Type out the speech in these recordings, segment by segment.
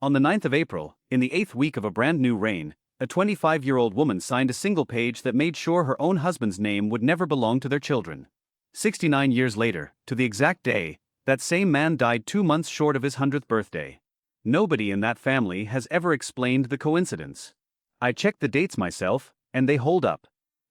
On the 9th of April, in the 8th week of a brand new reign, a 25-year-old woman signed a single page that made sure her own husband's name would never belong to their children. 69 years later, to the exact day, that same man died 2 months short of his 100th birthday. Nobody in that family has ever explained the coincidence. I checked the dates myself, and they hold up.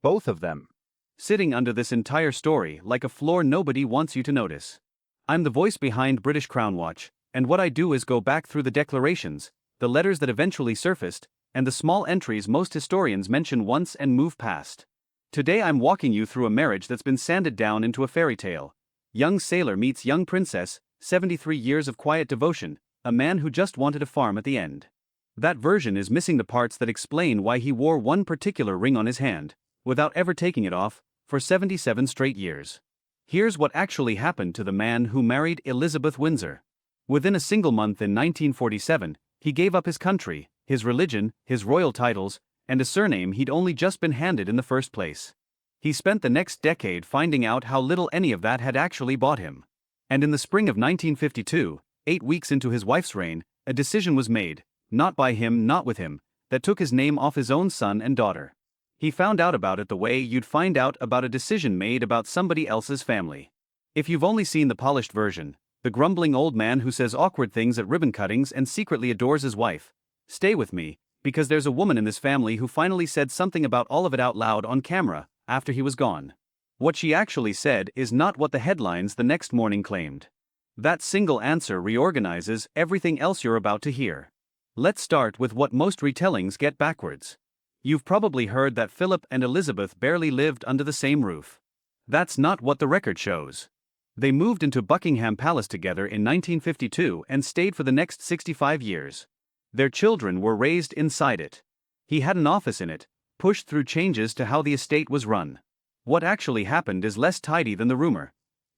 Both of them. Sitting under this entire story like a floor nobody wants you to notice. I'm the voice behind British Crown Watch, and what I do is go back through the declarations, the letters that eventually surfaced, and the small entries most historians mention once and move past. Today I'm walking you through a marriage that's been sanded down into a fairy tale. Young sailor meets young princess, 73 years of quiet devotion, a man who just wanted a farm at the end. That version is missing the parts that explain why he wore one particular ring on his hand, without ever taking it off, for 77 straight years. Here's what actually happened to the man who married Elizabeth Windsor. Within a single month in 1947, he gave up his country, his religion, his royal titles, and a surname he'd only just been handed in the first place. He spent the next decade finding out how little any of that had actually bought him. And in the spring of 1952, 8 weeks into his wife's reign, a decision was made, not by him, not with him, that took his name off his own son and daughter. He found out about it the way you'd find out about a decision made about somebody else's family. If you've only seen the polished version, the grumbling old man who says awkward things at ribbon cuttings and secretly adores his wife, stay with me, because there's a woman in this family who finally said something about all of it out loud on camera, after he was gone. What she actually said is not what the headlines the next morning claimed. That single answer reorganizes everything else you're about to hear. Let's start with what most retellings get backwards. You've probably heard that Philip and Elizabeth barely lived under the same roof. That's not what the record shows. They moved into Buckingham Palace together in 1952 and stayed for the next 65 years. Their children were raised inside it. He had an office in it, pushed through changes to how the estate was run. What actually happened is less tidy than the rumor.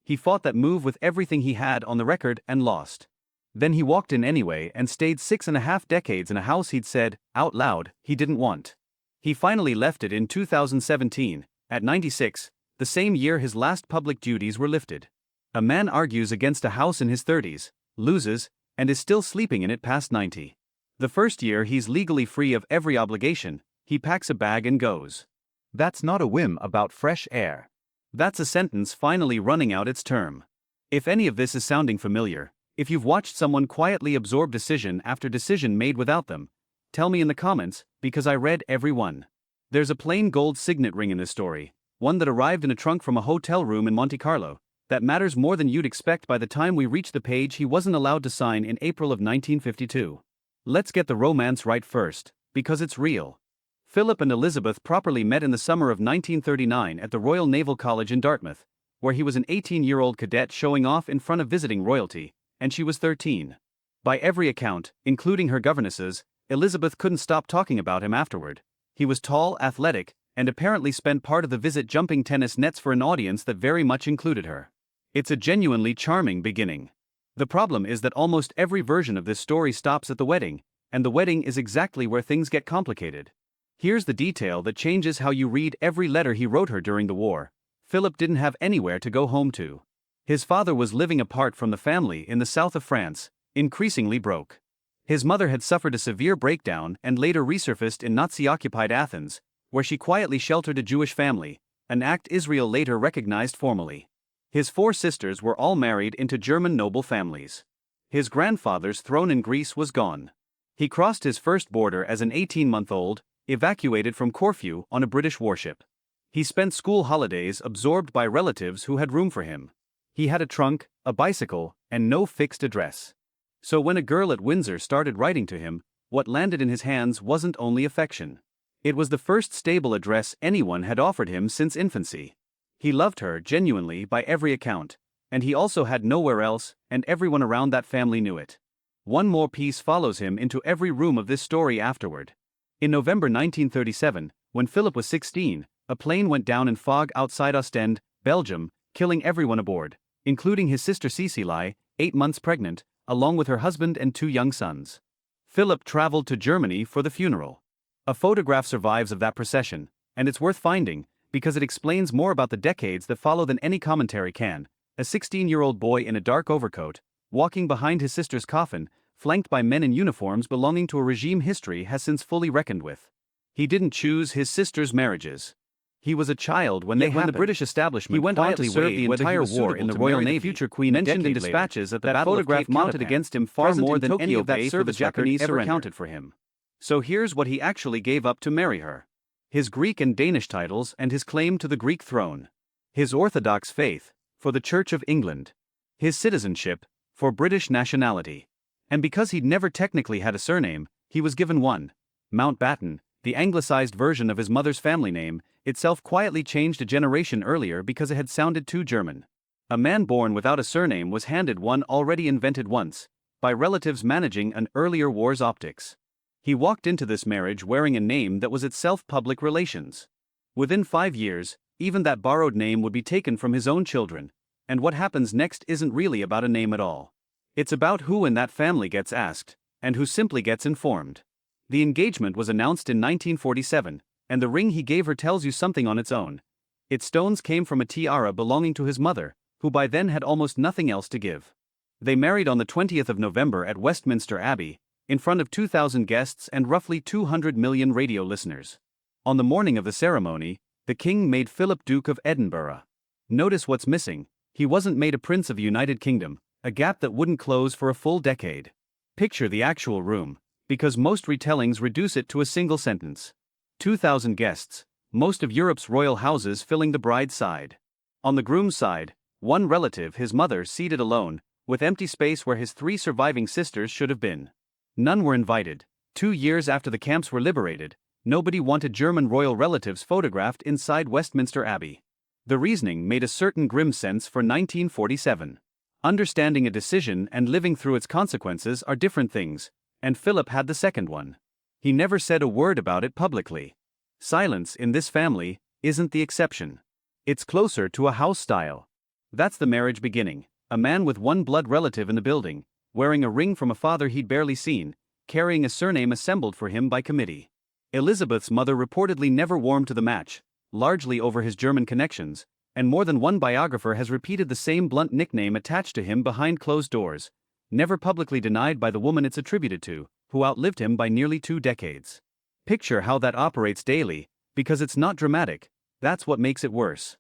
He fought that move with everything he had on the record and lost. Then he walked in anyway and stayed 6.5 decades in a house he'd said, out loud, he didn't want. He finally left it in 2017, at 96, the same year his last public duties were lifted. A man argues against a house in his 30s, loses, and is still sleeping in it past 90. The first year he's legally free of every obligation, he packs a bag and goes. That's not a whim about fresh air. That's a sentence finally running out its term. If any of this is sounding familiar, if you've watched someone quietly absorb decision after decision made without them, tell me in the comments, because I read every one. There's a plain gold signet ring in this story, one that arrived in a trunk from a hotel room in Monte Carlo, that matters more than you'd expect by the time we reach the page he wasn't allowed to sign in April of 1952. Let's get the romance right first, because it's real. Philip and Elizabeth properly met in the summer of 1939 at the Royal Naval College in Dartmouth, where he was an 18-year-old cadet showing off in front of visiting royalty, and she was 13. By every account, including her governesses, Elizabeth couldn't stop talking about him afterward. He was tall, athletic, and apparently spent part of the visit jumping tennis nets for an audience that very much included her. It's a genuinely charming beginning. The problem is that almost every version of this story stops at the wedding, and the wedding is exactly where things get complicated. Here's the detail that changes how you read every letter he wrote her during the war. Philip didn't have anywhere to go home to. His father was living apart from the family in the south of France, increasingly broke. His mother had suffered a severe breakdown and later resurfaced in Nazi-occupied Athens, where she quietly sheltered a Jewish family, an act Israel later recognized formally. His 4 sisters were all married into German noble families. His grandfather's throne in Greece was gone. He crossed his first border as an 18-month-old, evacuated from Corfu on a British warship. He spent school holidays absorbed by relatives who had room for him. He had a trunk, a bicycle, and no fixed address. So when a girl at Windsor started writing to him, what landed in his hands wasn't only affection. It was the first stable address anyone had offered him since infancy. He loved her genuinely by every account, and he also had nowhere else, and everyone around that family knew it. One more piece follows him into every room of this story afterward. In November 1937, when Philip was 16, a plane went down in fog outside Ostend, Belgium, killing everyone aboard, including his sister Cecile, 8 months pregnant, along with her husband and 2 young sons. Philip traveled to Germany for the funeral. A photograph survives of that procession, and it's worth finding, because it explains more about the decades that follow than any commentary can. A 16-year-old boy in a dark overcoat, walking behind his sister's coffin, flanked by men in uniforms belonging to a regime history has since fully reckoned with. He didn't choose his sister's marriages. He was a child when they happened. The British establishment he went on to serve the entire war in the Royal Navy. Future Queen mentioned in dispatches that the photograph counted against him far more than any of that service Japanese ever counted for him. So here's what he actually gave up to marry her: his Greek and Danish titles and his claim to the Greek throne, his Orthodox faith, for the Church of England, his citizenship, for British nationality. And because he'd never technically had a surname, he was given one: Mountbatten, the anglicized version of his mother's family name, itself quietly changed a generation earlier because it had sounded too German. A man born without a surname was handed one already invented once, by relatives managing an earlier war's optics. He walked into this marriage wearing a name that was itself public relations. Within 5 years, even that borrowed name would be taken from his own children, and what happens next isn't really about a name at all. It's about who in that family gets asked, and who simply gets informed. The engagement was announced in 1947, and the ring he gave her tells you something on its own. Its stones came from a tiara belonging to his mother, who by then had almost nothing else to give. They married on the 20th of November at Westminster Abbey, in front of 2,000 guests and roughly 200 million radio listeners. On the morning of the ceremony, the king made Philip Duke of Edinburgh. Notice what's missing: he wasn't made a prince of the United Kingdom, a gap that wouldn't close for a full decade. Picture the actual room, because most retellings reduce it to a single sentence. 2,000 guests, most of Europe's royal houses filling the bride's side. On the groom's side, one relative, his mother, seated alone, with empty space where his 3 surviving sisters should have been. None were invited. 2 years after the camps were liberated, nobody wanted German royal relatives photographed inside Westminster Abbey. The reasoning made a certain grim sense for 1947. Understanding a decision and living through its consequences are different things, and Philip had the second one. He never said a word about it publicly. Silence in this family isn't the exception. It's closer to a house style. That's the marriage beginning: a man with one blood relative in the building, wearing a ring from a father he'd barely seen, carrying a surname assembled for him by committee. Elizabeth's mother reportedly never warmed to the match, largely over his German connections, and more than one biographer has repeated the same blunt nickname attached to him behind closed doors, never publicly denied by the woman it's attributed to, who outlived him by nearly 2 decades. Picture how that operates daily, because it's not dramatic, that's what makes it worse.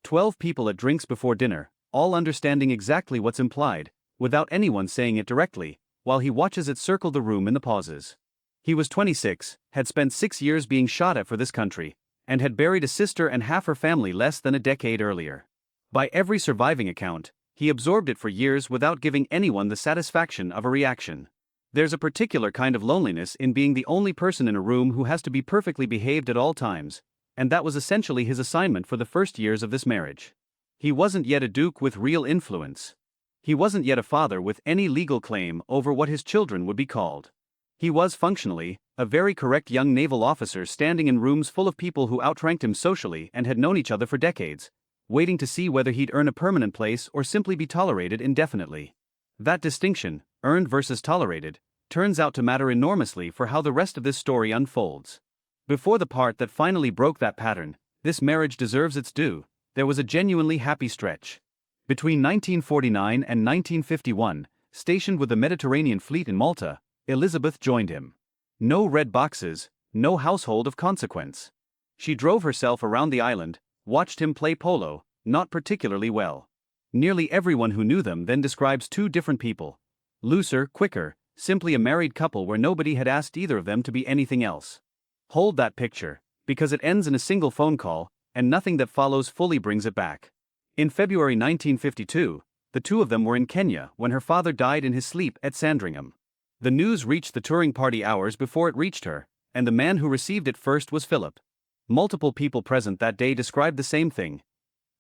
12 people at drinks before dinner, all understanding exactly what's implied, without anyone saying it directly, while he watches it circle the room in the pauses. He was 26, had spent 6 years being shot at for this country, and had buried a sister and half her family less than a decade earlier. By every surviving account, he absorbed it for years without giving anyone the satisfaction of a reaction. There's a particular kind of loneliness in being the only person in a room who has to be perfectly behaved at all times, and that was essentially his assignment for the first years of this marriage. He wasn't yet a duke with real influence. He wasn't yet a father with any legal claim over what his children would be called. He was functionally a very correct young naval officer standing in rooms full of people who outranked him socially and had known each other for decades, waiting to see whether he'd earn a permanent place or simply be tolerated indefinitely. That distinction, earned versus tolerated, turns out to matter enormously for how the rest of this story unfolds. Before the part that finally broke that pattern, this marriage deserves its due, there was a genuinely happy stretch. Between 1949 and 1951, stationed with the Mediterranean Fleet in Malta, Elizabeth joined him. No red boxes, no household of consequence. She drove herself around the island, watched him play polo, not particularly well. Nearly everyone who knew them then describes 2 different people. Looser, quicker, simply a married couple where nobody had asked either of them to be anything else. Hold that picture, because it ends in a single phone call, and nothing that follows fully brings it back. In February 1952, the 2 of them were in Kenya when her father died in his sleep at Sandringham. The news reached the touring party hours before it reached her, and the man who received it first was Philip. Multiple people present that day described the same thing.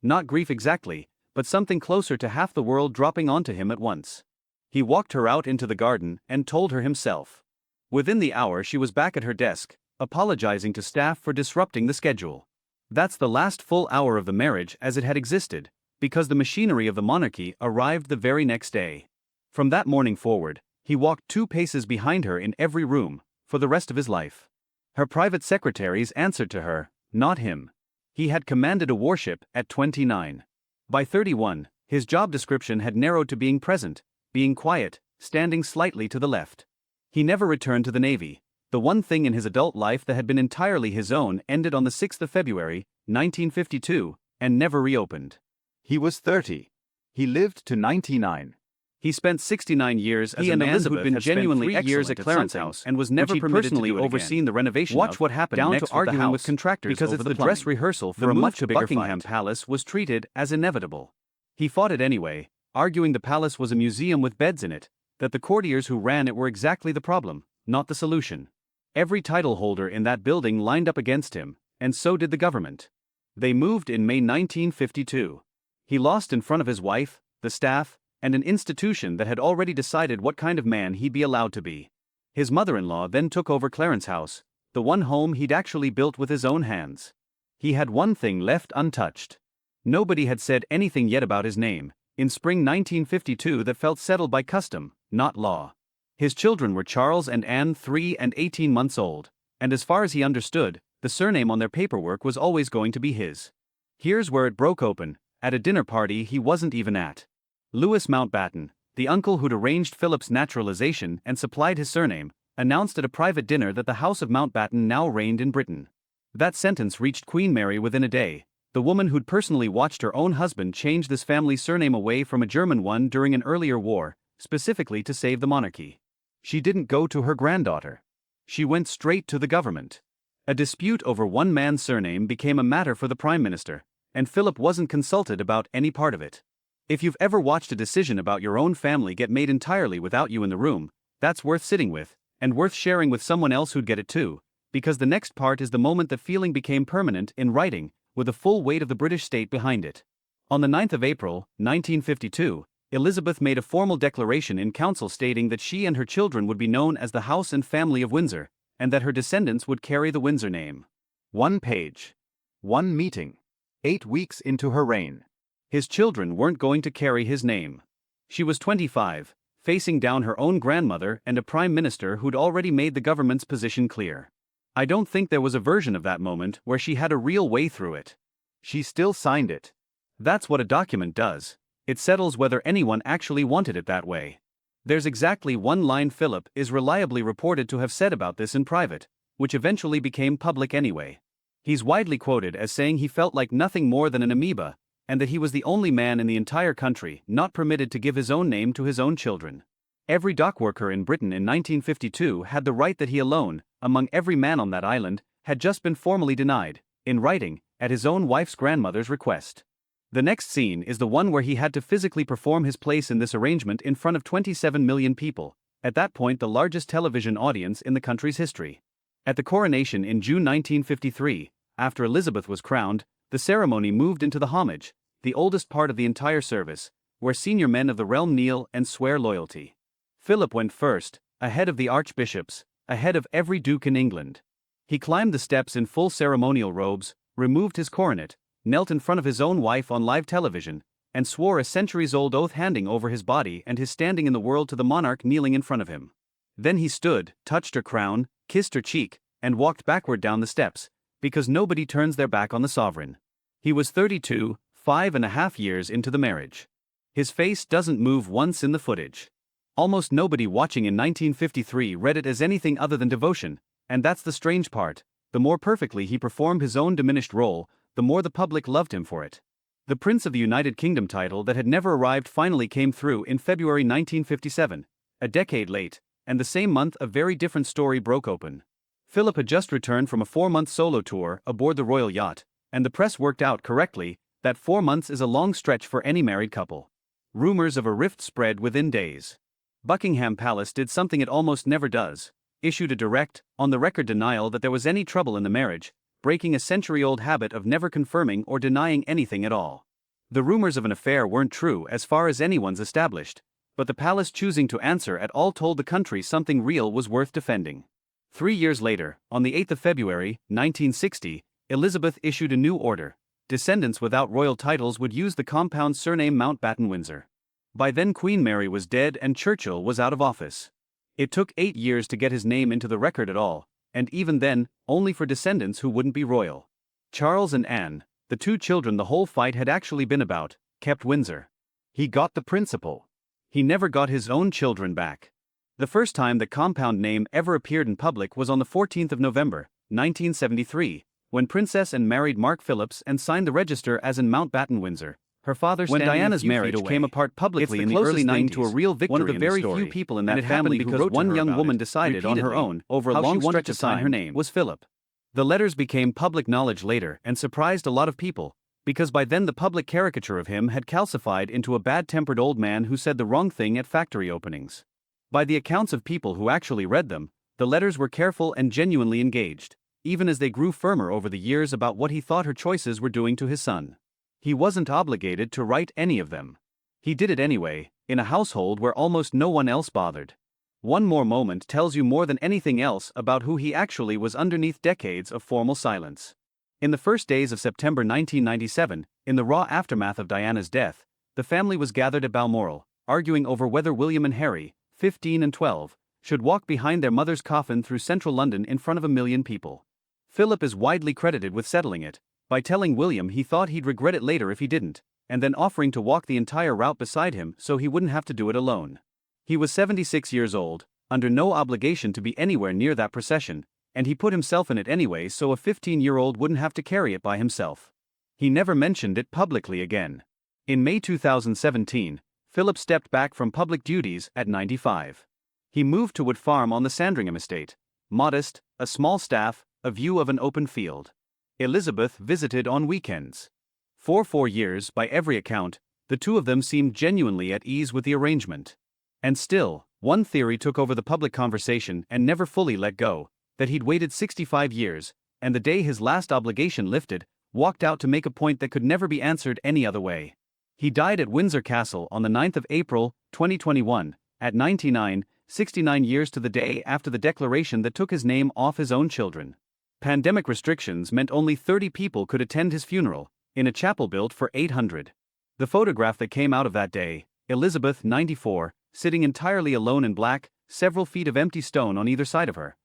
Not grief exactly, but something closer to half the world dropping onto him at once. He walked her out into the garden and told her himself. Within the hour she was back at her desk, apologizing to staff for disrupting the schedule. That's the last full hour of the marriage as it had existed, because the machinery of the monarchy arrived the very next day. From that morning forward, he walked 2 paces behind her in every room, for the rest of his life. Her private secretaries answered to her, not him. He had commanded a warship at 29. By 31, his job description had narrowed to being present, being quiet, standing slightly to the left. He never returned to the Navy. The one thing in his adult life that had been entirely his own ended on the 6th of February, 1952, and never reopened. He was 30. He lived to 99. He spent 69 years as He a and man Elizabeth who'd been had spent genuinely 3 excellent years at at Clarence something, House and was never which he'd permitted personally to do it overseen again. the renovation Watch of, what happened down next to with the arguing house, with contractors because over it's the the dress plumbing. rehearsal for The a move much to bigger Buckingham fight. Palace was treated as inevitable. He fought it anyway, arguing the palace was a museum with beds in it, that the courtiers who ran it were exactly the problem, not the solution. Every title holder in that building lined up against him, and so did the government. They moved in May 1952. He lost in front of his wife, the staff, and an institution that had already decided what kind of man he'd be allowed to be. His mother-in-law then took over Clarence House, the one home he'd actually built with his own hands. He had one thing left untouched. Nobody had said anything yet about his name, in spring 1952, that felt settled by custom, not law. His children were Charles and Anne, 3 and 18 months old, and as far as he understood, the surname on their paperwork was always going to be his. Here's where it broke open, at a dinner party he wasn't even at. Louis Mountbatten, the uncle who'd arranged Philip's naturalization and supplied his surname, announced at a private dinner that the House of Mountbatten now reigned in Britain. That sentence reached Queen Mary within a day, the woman who'd personally watched her own husband change this family's surname away from a German one during an earlier war, specifically to save the monarchy. She didn't go to her granddaughter. She went straight to the government. A dispute over one man's surname became a matter for the Prime Minister, and Philip wasn't consulted about any part of it. If you've ever watched a decision about your own family get made entirely without you in the room, that's worth sitting with, and worth sharing with someone else who'd get it too, because the next part is the moment the feeling became permanent in writing, with the full weight of the British state behind it. On the 9th of April, 1952, Elizabeth made a formal declaration in council stating that she and her children would be known as the House and Family of Windsor, and that her descendants would carry the Windsor name. 1 page. 1 meeting. 8 weeks into her reign. His children weren't going to carry his name. She was 25, facing down her own grandmother and a prime minister who'd already made the government's position clear. I don't think there was a version of that moment where she had a real way through it. She still signed it. That's what a document does. It settles whether anyone actually wanted it that way. There's exactly one line Philip is reliably reported to have said about this in private, which eventually became public anyway. He's widely quoted as saying he felt like nothing more than an amoeba, and that he was the only man in the entire country not permitted to give his own name to his own children. Every dockworker in Britain in 1952 had the right that he alone, among every man on that island, had just been formally denied, in writing, at his own wife's grandmother's request. The next scene is the one where he had to physically perform his place in this arrangement in front of 27 million people, at that point the largest television audience in the country's history. At the coronation in June 1953, after Elizabeth was crowned, the ceremony moved into the homage, the oldest part of the entire service, where senior men of the realm kneel and swear loyalty. Philip went first, ahead of the archbishops, ahead of every duke in England. He climbed the steps in full ceremonial robes, removed his coronet, knelt in front of his own wife on live television, and swore a centuries-old oath handing over his body and his standing in the world to the monarch kneeling in front of him. Then he stood, touched her crown, kissed her cheek, and walked backward down the steps, because nobody turns their back on the sovereign. He was 32, 5.5 years into the marriage. His face doesn't move once in the footage. Almost nobody watching in 1953 read it as anything other than devotion, and that's the strange part. The more perfectly he performed his own diminished role, the more the public loved him for it. The Prince of the United Kingdom title that had never arrived finally came through in February 1957, a decade late, and the same month a very different story broke open. Philip had just returned from a 4-month solo tour aboard the royal yacht, and the press worked out correctly that 4 months is a long stretch for any married couple. Rumors of a rift spread within days. Buckingham Palace did something it almost never does, issued a direct, on-the-record denial that there was any trouble in the marriage, breaking a century-old habit of never confirming or denying anything at all. The rumors of an affair weren't true as far as anyone's established, but the palace choosing to answer at all told the country something real was worth defending. 3 years later, on the 8th of February, 1960, Elizabeth issued a new order. Descendants without royal titles would use the compound surname Mountbatten-Windsor. By then Queen Mary was dead and Churchill was out of office. It took 8 years to get his name into the record at all, and even then, only for descendants who wouldn't be royal. Charles and Anne, the 2 children the whole fight had actually been about, kept Windsor. He got the principle. He never got his own children back. The first time the compound name ever appeared in public was on the 14th of November, 1973, when Princess Anne married Mark Phillips and signed the register as in Mountbatten, Windsor. Her father When standing Diana's a few feet marriage away. came apart It's publicly the in the closest early thing 90s, to a real victory one of the in very story, few people in and that it happened family who because wrote to one her young about woman it, decided on her repeatedly, own, over a how she long wanted stretch to of sign time, her name. was Philip. The letters became public knowledge later and surprised a lot of people, because by then the public caricature of him had calcified into a bad-tempered old man who said the wrong thing at factory openings. By the accounts of people who actually read them, the letters were careful and genuinely engaged, even as they grew firmer over the years about what he thought her choices were doing to his son. He wasn't obligated to write any of them. He did it anyway, in a household where almost no one else bothered. One more moment tells you more than anything else about who he actually was underneath decades of formal silence. In the first days of September 1997, in the raw aftermath of Diana's death, the family was gathered at Balmoral, arguing over whether William and Harry, 15 and 12, should walk behind their mother's coffin through central London in front of 1 million people. Philip is widely credited with settling it, by telling William he thought he'd regret it later if he didn't, and then offering to walk the entire route beside him so he wouldn't have to do it alone. He was 76 years old, under no obligation to be anywhere near that procession, and he put himself in it anyway so a 15-year-old wouldn't have to carry it by himself. He never mentioned it publicly again. In May 2017, Philip stepped back from public duties at 95. He moved to Wood Farm on the Sandringham estate, modest, a small staff, a view of an open field. Elizabeth visited on weekends. For 4 years, by every account, the two of them seemed genuinely at ease with the arrangement. And still, one theory took over the public conversation and never fully let go, that he'd waited 65 years, and the day his last obligation lifted, walked out to make a point that could never be answered any other way. He died at Windsor Castle on the 9th of April, 2021, at 99, 69 years to the day after the declaration that took his name off his own children. Pandemic restrictions meant only 30 people could attend his funeral, in a chapel built for 800. The photograph that came out of that day, Elizabeth, 94, sitting entirely alone in black, several feet of empty stone on either side of her,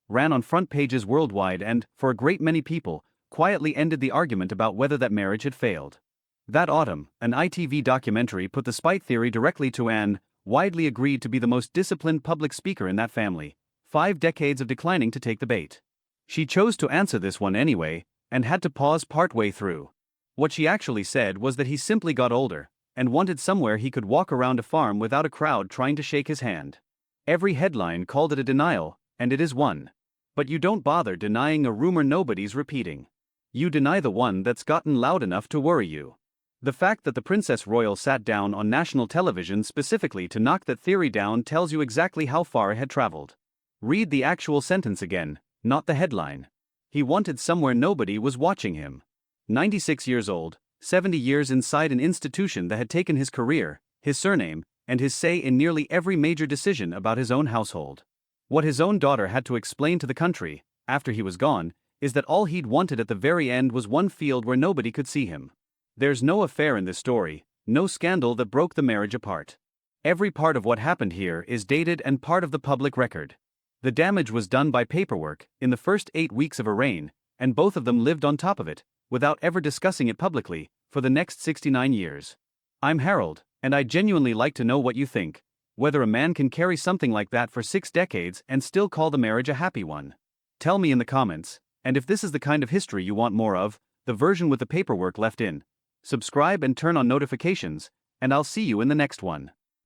ran on front pages worldwide and, for a great many people, quietly ended the argument about whether that marriage had failed. That autumn, an ITV documentary put the spite theory directly to Anne, widely agreed to be the most disciplined public speaker in that family, 5 decades of declining to take the bait. She chose to answer this one anyway, and had to pause partway through. What she actually said was that he simply got older, and wanted somewhere he could walk around a farm without a crowd trying to shake his hand. Every headline called it a denial, and it is one. But you don't bother denying a rumor nobody's repeating. You deny the one that's gotten loud enough to worry you. The fact that the Princess Royal sat down on national television specifically to knock that theory down tells you exactly how far it had traveled. Read the actual sentence again, not the headline. He wanted somewhere nobody was watching him. 96 years old, 70 years inside an institution that had taken his career, his surname, and his say in nearly every major decision about his own household. What his own daughter had to explain to the country, after he was gone, is that all he'd wanted at the very end was one field where nobody could see him. There's no affair in this story, no scandal that broke the marriage apart. Every part of what happened here is dated and part of the public record. The damage was done by paperwork, in the first 8 weeks of a reign, and both of them lived on top of it, without ever discussing it publicly, for the next 69 years. I'm Harold, and I'd genuinely like to know what you think, whether a man can carry something like that for 6 decades and still call the marriage a happy one. Tell me in the comments, and if this is the kind of history you want more of, the version with the paperwork left in. Subscribe and turn on notifications, and I'll see you in the next one.